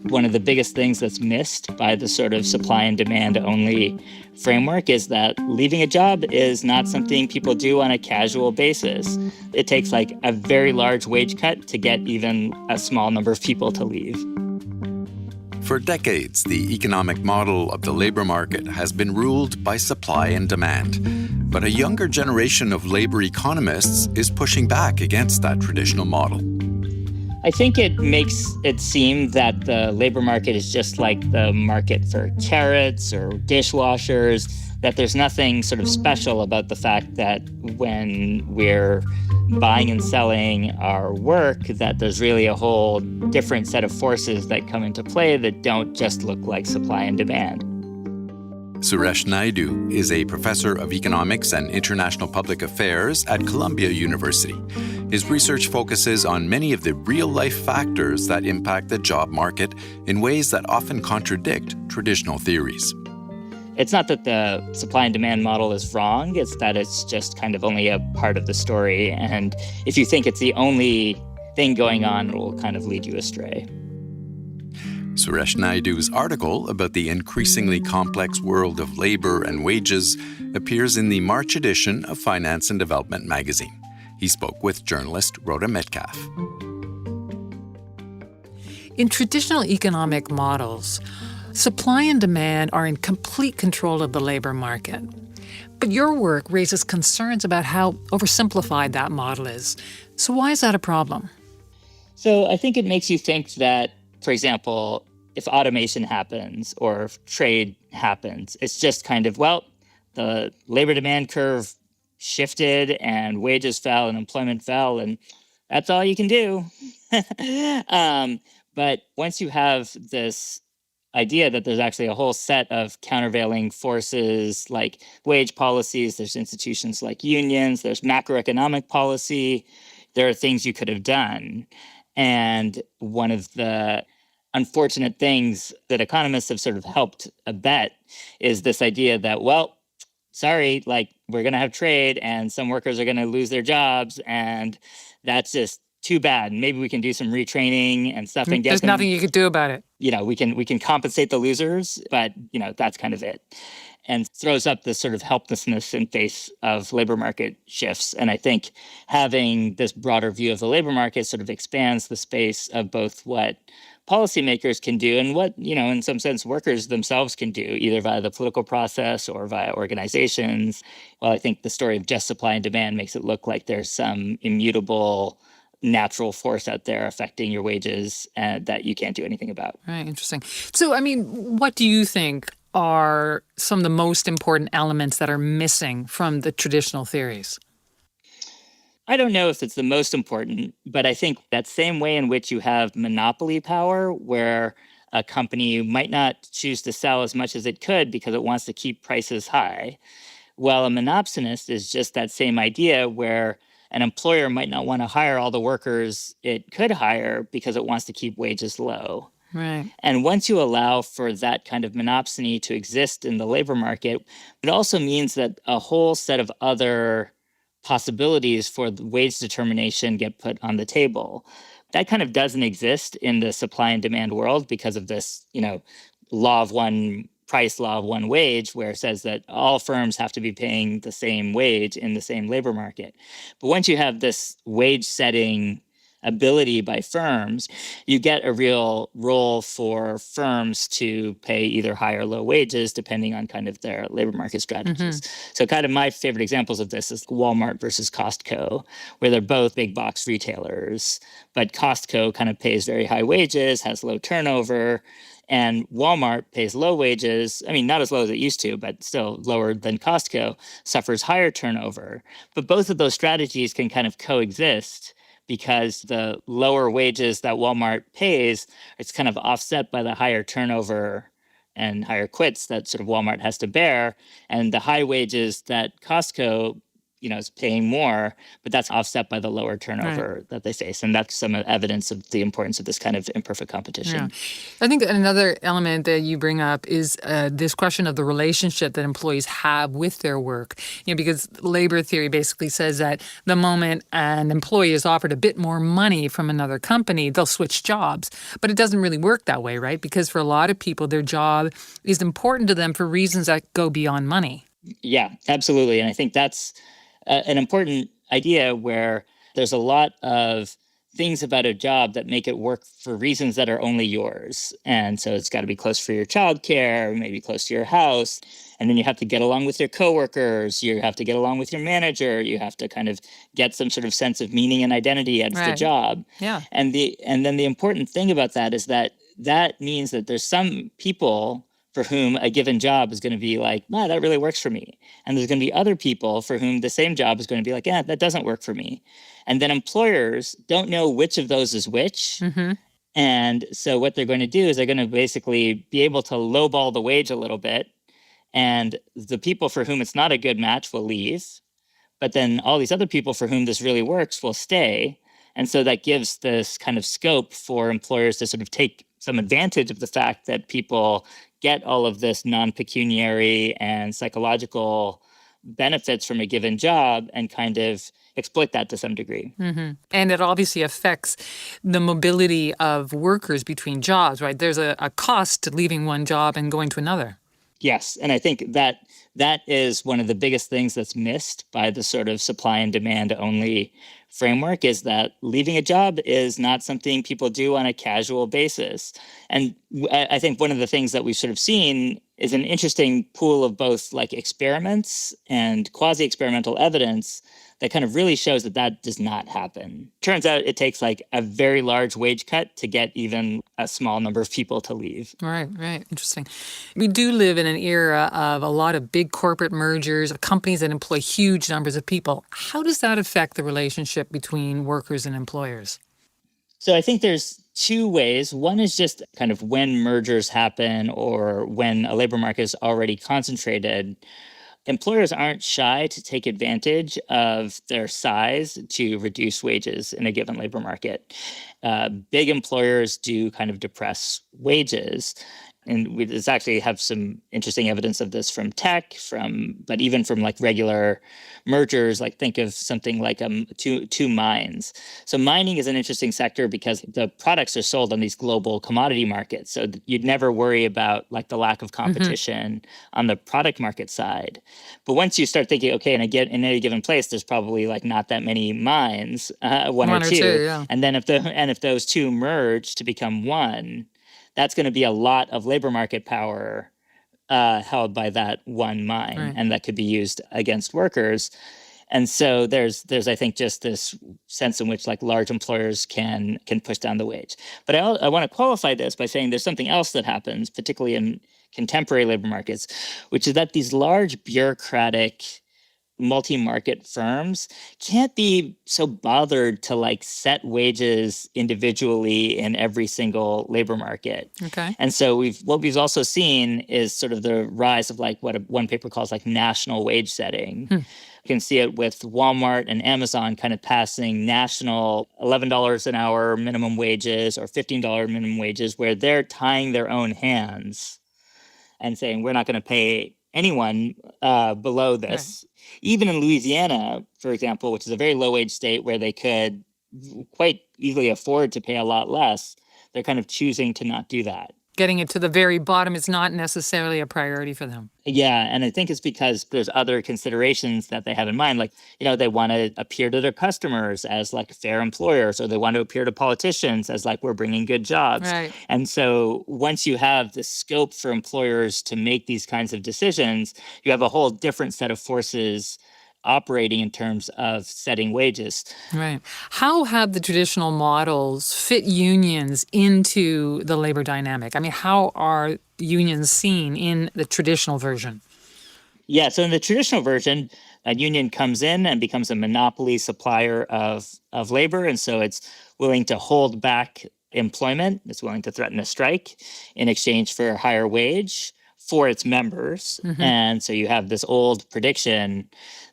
one of the biggest things that's missed by the sort of supply and demand only framework is that leaving a job is not something people do on a casual basis. It takes like a very large wage cut to get even a small number of people to leave. For decades, the economic model of the labor market has been ruled by supply and demand. But a younger generation of labor economists is pushing back against that traditional model. I think it makes it seem that the labor market is just like the market for carrots or dishwashers, that there's nothing sort of special about the fact that when we're buying and selling our work, that there's really a whole different set of forces that come into play that don't just look like supply and demand. Suresh Naidu is a professor of economics and international public affairs at Columbia University. His research focuses on many of the real-life factors that impact the job market in ways that often contradict traditional theories. It's not that the supply and demand model is wrong, it's that it's just kind of only a part of the story. And if you think it's the only thing going on, it will kind of lead you astray. Suresh Naidu's article about the increasingly complex world of labor and wages appears in the March edition of Finance and Development magazine. He spoke with journalist Rhoda Metcalfe. In traditional economic models, supply and demand are in complete control of the labor market. But your work raises concerns about how oversimplified that model is. So why is that a problem? So I think it makes you think that, for example, if automation happens or if trade happens, it's just kind of, well, the labor demand curve shifted and wages fell and employment fell, and that's all you can do. But once you have this idea that there's actually a whole set of countervailing forces like wage policies, there's institutions like unions, there's macroeconomic policy, there are things you could have done. And one of the unfortunate things that economists have sort of helped abet is this idea that, well, sorry, like we're going to have trade and some workers are going to lose their jobs, and that's just too bad. Maybe we can do some retraining and stuff and get There's nothing you could do about it. You know, we can compensate the losers, but that's kind of it. And throws up this sort of helplessness in face of labor market shifts. And I think having this broader view of the labor market sort of expands the space of both what policymakers can do and what, in some sense, workers themselves can do, either via the political process or via organizations. Well, I think the story of just supply and demand makes it look like there's some immutable natural force out there affecting your wages that you can't do anything about. Right, interesting. So, what do you think are some of the most important elements that are missing from the traditional theories? I don't know if it's the most important, but I think that same way in which you have monopoly power, where a company might not choose to sell as much as it could because it wants to keep prices high. Well, a monopsonist is just that same idea where an employer might not want to hire all the workers it could hire because it wants to keep wages low. Right. And once you allow for that kind of monopsony to exist in the labor market, it also means that a whole set of other possibilities for the wage determination get put on the table. That kind of doesn't exist in the supply and demand world because of this, law of one price, law of one wage, where it says that all firms have to be paying the same wage in the same labor market. But once you have this wage setting ability by firms, you get a real role for firms to pay either high or low wages depending on kind of their labor market strategies. Mm-hmm. So kind of my favorite examples of this is Walmart versus Costco, where they're both big box retailers, but Costco kind of pays very high wages, has low turnover, and Walmart pays low wages. I mean, not as low as it used to, but still lower than Costco, suffers higher turnover. But both of those strategies can kind of coexist because the lower wages that Walmart pays, it's kind of offset by the higher turnover and higher quits that sort of Walmart has to bear. And the high wages that Costco is paying more, but that's offset by the lower turnover that they face. And that's some evidence of the importance of this kind of imperfect competition. Yeah. I think another element that you bring up is this question of the relationship that employees have with their work. Because labor theory basically says that the moment an employee is offered a bit more money from another company, they'll switch jobs. But it doesn't really work that way, right? Because for a lot of people, their job is important to them for reasons that go beyond money. Yeah, absolutely. And I think that's an important idea where there's a lot of things about a job that make it work for reasons that are only yours. And so it's got to be close for your childcare, maybe close to your house. And then you have to get along with your coworkers. You have to get along with your manager. You have to kind of get some sort of sense of meaning and identity out of the job. Yeah. And then the important thing about that is that means that there's some people for whom a given job is going to be like, wow, that really works for me. And there's going to be other people for whom the same job is going to be like, yeah, that doesn't work for me. And then employers don't know which of those is which. Mm-hmm. And so what they're going to do is they're going to basically be able to lowball the wage a little bit. And the people for whom it's not a good match will leave. But then all these other people for whom this really works will stay. And so that gives this kind of scope for employers to sort of take some advantage of the fact that people get all of this non-pecuniary and psychological benefits from a given job and kind of exploit that to some degree. Mm-hmm. And it obviously affects the mobility of workers between jobs, right? There's a cost to leaving one job and going to another. Yes, and I think that is one of the biggest things that's missed by the sort of supply and demand only framework, is that leaving a job is not something people do on a casual basis. And I think one of the things that we've sort of seen is an interesting pool of both like experiments and quasi-experimental evidence that kind of really shows that does not happen. Turns out it takes like a very large wage cut to get even a small number of people to leave. Right. Interesting. We do live in an era of a lot of big corporate mergers, of companies that employ huge numbers of people. How does that affect the relationship between workers and employers? So I think there's two ways. One is just kind of when mergers happen or when a labor market is already concentrated. Employers aren't shy to take advantage of their size to reduce wages in a given labor market. Big employers do kind of depress wages. And we just actually have some interesting evidence of this from tech, but even from like regular mergers. Like think of something like two mines. So mining is an interesting sector because the products are sold on these global commodity markets. So you'd never worry about like the lack of competition on the product market side. But once you start thinking, okay, in any given place, there's probably like not that many mines, one or two. Yeah. And then if those two merge to become one, that's going to be a lot of labor market power held by that one mine, right. And that could be used against workers. And so there's I think just this sense in which like large employers can push down the wage. But I want to qualify this by saying there's something else that happens, particularly in contemporary labor markets, which is that these large bureaucratic multi-market firms can't be so bothered to like set wages individually in every single labor market. Okay. And so what we've also seen is sort of the rise of like what one paper calls like national wage setting. You can see it with Walmart and Amazon kind of passing national $11 an hour minimum wages or $15 minimum wages, where they're tying their own hands and saying, we're not going to pay anyone below this. Right. Even in Louisiana, for example, which is a very low-wage state where they could quite easily afford to pay a lot less, they're kind of choosing to not do that. Getting it to the very bottom is not necessarily a priority for them. Yeah, and I think it's because there's other considerations that they have in mind. Like, they want to appear to their customers as like fair employers, or they want to appear to politicians as like we're bringing good jobs. Right. And so once you have the scope for employers to make these kinds of decisions, you have a whole different set of forces operating in terms of setting wages. Right. How have the traditional models fit unions into the labor dynamic? I mean, how are unions seen in the traditional version? Yeah, so in the traditional version, a union comes in and becomes a monopoly supplier of labor, and so it's willing to hold back employment. It's willing to threaten a strike in exchange for a higher wage for its members. Mm-hmm. And so you have this old prediction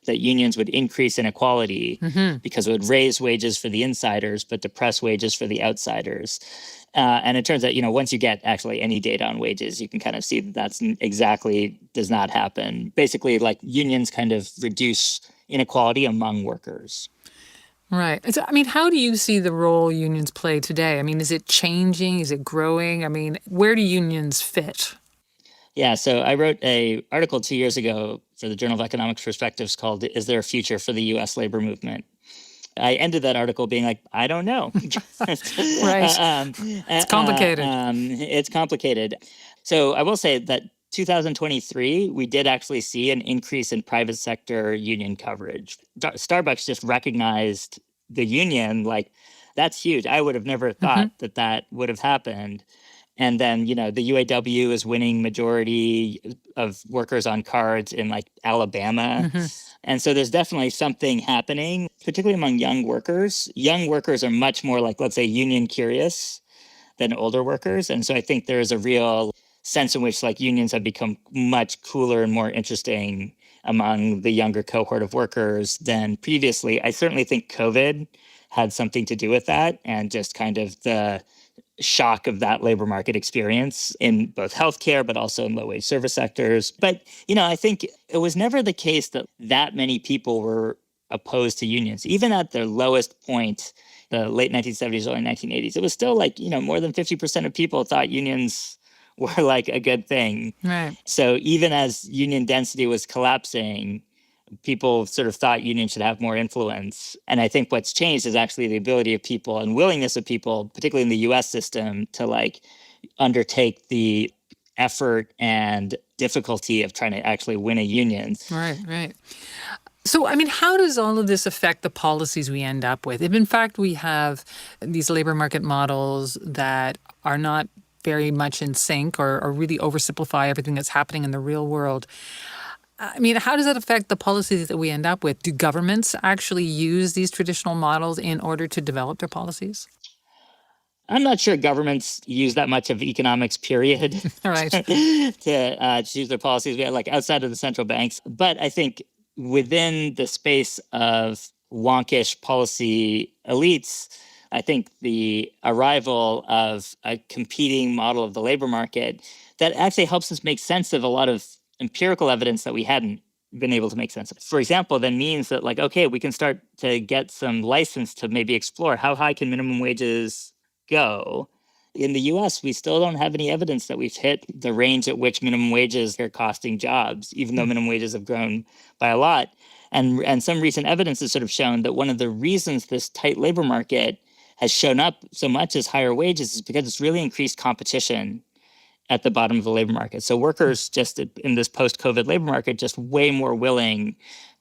that unions would increase inequality because it would raise wages for the insiders, but depress wages for the outsiders. And it turns out, once you get actually any data on wages, you can kind of see that that's exactly does not happen. Basically, like unions kind of reduce inequality among workers. Right. So, how do you see the role unions play today? Is it changing? Is it growing? Where do unions fit? Yeah, so I wrote an article 2 years ago for the Journal of Economics Perspectives called "Is There a Future for the U.S. Labor Movement?" I ended that article being like, I don't know. Right. It's complicated. It's complicated. So I will say that 2023, we did actually see an increase in private sector union coverage. Starbucks just recognized the union, like, that's huge. I would have never thought that would have happened. And then, the UAW is winning majority of workers on cards in like Alabama. And so there's definitely something happening, particularly among young workers. Young workers are much more like, let's say, union curious than older workers. And so I think there is a real sense in which like unions have become much cooler and more interesting among the younger cohort of workers than previously. I certainly think COVID had something to do with that, and just kind of the shock of that labor market experience in both healthcare, but also in low-wage service sectors. But, I think it was never the case that many people were opposed to unions. Even at their lowest point, the late 1970s, early 1980s, it was still like, more than 50% of people thought unions were like a good thing. Right. So even as union density was collapsing, people sort of thought unions should have more influence. And I think what's changed is actually the ability of people and willingness of people, particularly in the US system, to like undertake the effort and difficulty of trying to actually win a union. Right. So, how does all of this affect the policies we end up with? If, in fact, we have these labor market models that are not very much in sync or really oversimplify everything that's happening in the real world, how does that affect the policies that we end up with? Do governments actually use these traditional models in order to develop their policies? I'm not sure governments use that much of economics, period, Right. to choose their policies, like outside of the central banks. But I think within the space of wonkish policy elites, I think the arrival of a competing model of the labor market that actually helps us make sense of a lot of empirical evidence that we hadn't been able to make sense of. For example, then means that like, okay, we can start to get some license to maybe explore how high can minimum wages go. In the US, we still don't have any evidence that we've hit the range at which minimum wages are costing jobs, even though minimum wages have grown by a lot. And some recent evidence has sort of shown that one of the reasons this tight labor market has shown up so much as higher wages is because it's really increased competition at the bottom of the labor market. So workers just in this post-COVID labor market just way more willing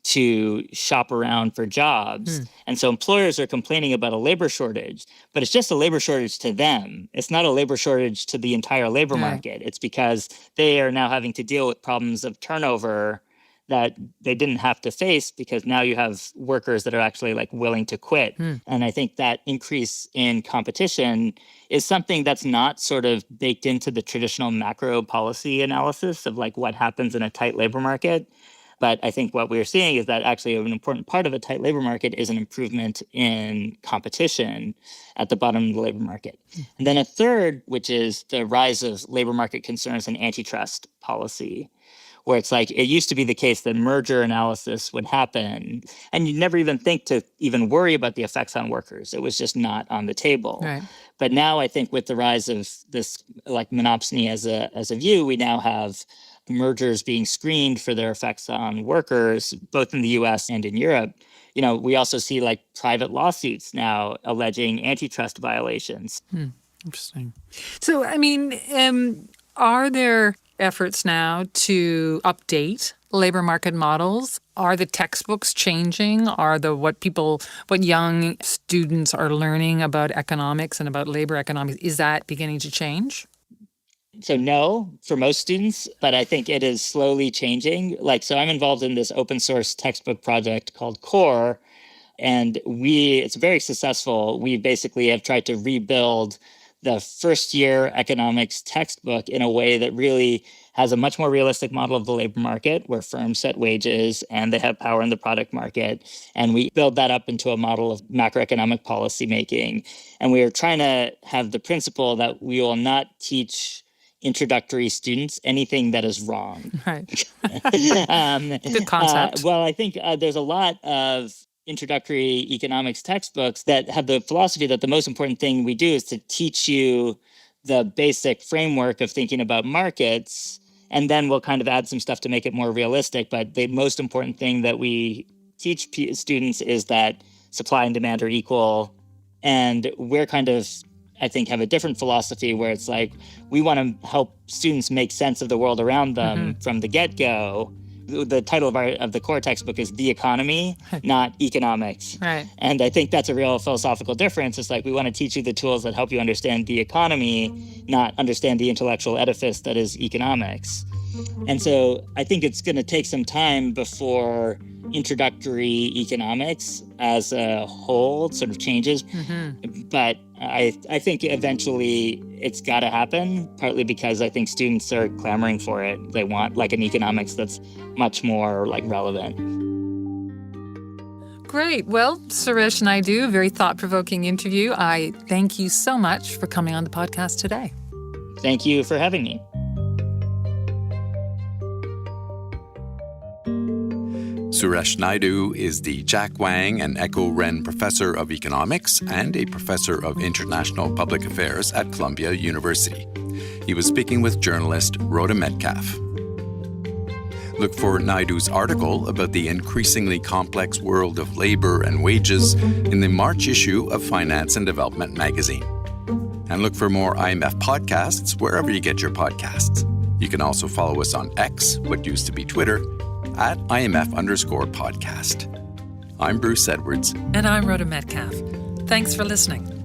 to shop around for jobs. And so employers are complaining about a labor shortage, but it's just a labor shortage to them. It's not a labor shortage to the entire labor market. It's because they are now having to deal with problems of turnover that they didn't have to face because now you have workers that are actually like willing to quit. And I think that increase in competition is something that's not sort of baked into the traditional macro policy analysis of like what happens in a tight labor market. But I think what we're seeing is that actually an important part of a tight labor market is an improvement in competition at the bottom of the labor market. And then a third, which is the rise of labor market concerns and antitrust policy, where it's like it used to be the case that merger analysis would happen and you'd never even think to even worry about the effects on workers. It was just not on the table. Right. But now I think with the rise of this like monopsony as a view, we now have mergers being screened for their effects on workers, both in the US and in Europe. We also see like private lawsuits now alleging antitrust violations. Interesting. So, are there efforts now to update labor market models? Are the textbooks changing? Are what young students are learning about economics and about labor economics, is that beginning to change? So no, for most students, but I think it is slowly changing. So I'm involved in this open source textbook project called Core, and it's very successful. We basically have tried to rebuild the first year economics textbook in a way that really has a much more realistic model of the labor market where firms set wages and they have power in the product market. And we build that up into a model of macroeconomic policy making. And we are trying to have the principle that we will not teach introductory students anything that is wrong. Right. Good concept. Well, I think there's a lot of introductory economics textbooks that have the philosophy that the most important thing we do is to teach you the basic framework of thinking about markets, and then we'll kind of add some stuff to make it more realistic. But the most important thing that we teach students is that supply and demand are equal. And we're kind of, I think, have a different philosophy where it's like we want to help students make sense of the world around them from the get-go. The title of the core textbook is The Economy, not Economics. Right. And I think that's a real philosophical difference. It's like we want to teach you the tools that help you understand the economy, not understand the intellectual edifice that is economics. And so I think it's going to take some time before introductory economics as a whole sort of changes. But I think eventually it's got to happen, partly because I think students are clamoring for it. They want like an economics that's much more like relevant. Great. Well, Suresh Naidu, very thought-provoking interview. I thank you so much for coming on the podcast today. Thank you for having me. Suresh Naidu is the Jack Wang and Echo Ren Professor of Economics and a Professor of International Public Affairs at Columbia University. He was speaking with journalist Rhoda Metcalfe. Look for Naidu's article about the increasingly complex world of labor and wages in the March issue of Finance and Development magazine. And look for more IMF podcasts wherever you get your podcasts. You can also follow us on X, what used to be Twitter, at IMF_podcast. I'm Bruce Edwards. And I'm Rhoda Metcalfe. Thanks for listening.